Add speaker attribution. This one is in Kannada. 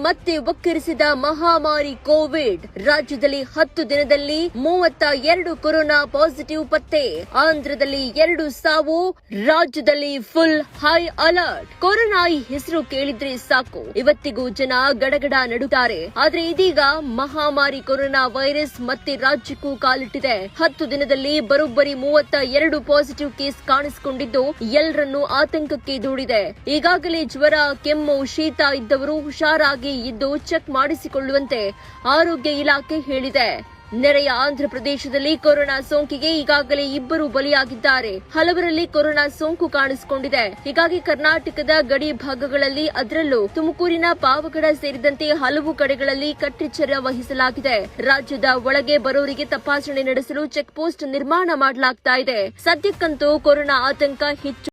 Speaker 1: ಮತ್ತೆ ಒಕ್ಕರಿಸಿದ ಮಹಾಮಾರಿ ಕೋವಿಡ್. ರಾಜ್ಯದಲ್ಲಿ 10 ದಿನದಲ್ಲಿ 32 ಕೊರೋನಾ ಪಾಸಿಟಿವ್ ಪತ್ತೆ. ಆಂಧ್ರದಲ್ಲಿ 2 ಸಾವು. ರಾಜ್ಯದಲ್ಲಿ ಫುಲ್ ಹೈ ಅಲರ್ಟ್. ಕೊರೋನಾ ಈ ಹೆಸರು ಕೇಳಿದ್ರೆ ಸಾಕು, ಇವತ್ತಿಗೂ ಜನ ಗಡಗಡ ನಡುತ್ತಾರೆ. ಆದ್ರೆ ಇದೀಗ ಮಹಾಮಾರಿ ಕೊರೋನಾ ವೈರಸ್ ಮತ್ತೆ ರಾಜ್ಯಕ್ಕೂ ಕಾಲಿಟ್ಟಿದೆ. 10 ದಿನದಲ್ಲಿ ಬರೋಬ್ಬರಿ 32 ಪಾಸಿಟಿವ್ ಕೇಸ್ ಕಾಣಿಸಿಕೊಂಡಿದ್ದು ಎಲ್ಲರನ್ನೂ ಆತಂಕಕ್ಕೆ ದೂಡಿದೆ. ಈಗಾಗಲೇ ಜ್ವರ, ಕೆಮ್ಮು, ಶೀತ ಇದ್ದವರು ಹುಷಾರಾಗಿ ಇದ್ದು ಚೆಕ್ ಮಾಡಿಸಿಕೊಳ್ಳುವಂತೆ ಆರೋಗ್ಯ ಇಲಾಖೆ ಹೇಳಿದೆ. ನೆರೆಯ ಆಂಧ್ರಪ್ರದೇಶದಲ್ಲಿ ಕೊರೋನಾ ಸೋಂಕಿಗೆ ಈಗಾಗಲೇ 2 ಬಲಿಯಾಗಿದ್ದಾರೆ. ಹಲವರಲ್ಲಿ ಕೊರೋನಾ ಸೋಂಕು ಕಾಣಿಸಿಕೊಂಡಿದೆ. ಹೀಗಾಗಿ ಕರ್ನಾಟಕದ ಗಡಿ ಭಾಗಗಳಲ್ಲಿ, ಅದರಲ್ಲೂ ತುಮಕೂರಿನ ಪಾವಗಡ ಸೇರಿದಂತೆ ಹಲವು ಕಡೆಗಳಲ್ಲಿ ಕಟ್ಟೆಚ್ಚರ ವಹಿಸಲಾಗಿದೆ. ರಾಜ್ಯದ ಒಳಗೆ ಬರೋರಿಗೆ ತಪಾಸಣೆ ನಡೆಸಲು ಚೆಕ್ ಪೋಸ್ಟ್ ನಿರ್ಮಾಣ ಮಾಡಲಾಗ್ತಾ ಇದೆ. ಸದ್ಯಕ್ಕಂತೂ ಕೊರೋನಾ ಆತಂಕ ಹೆಚ್ಚು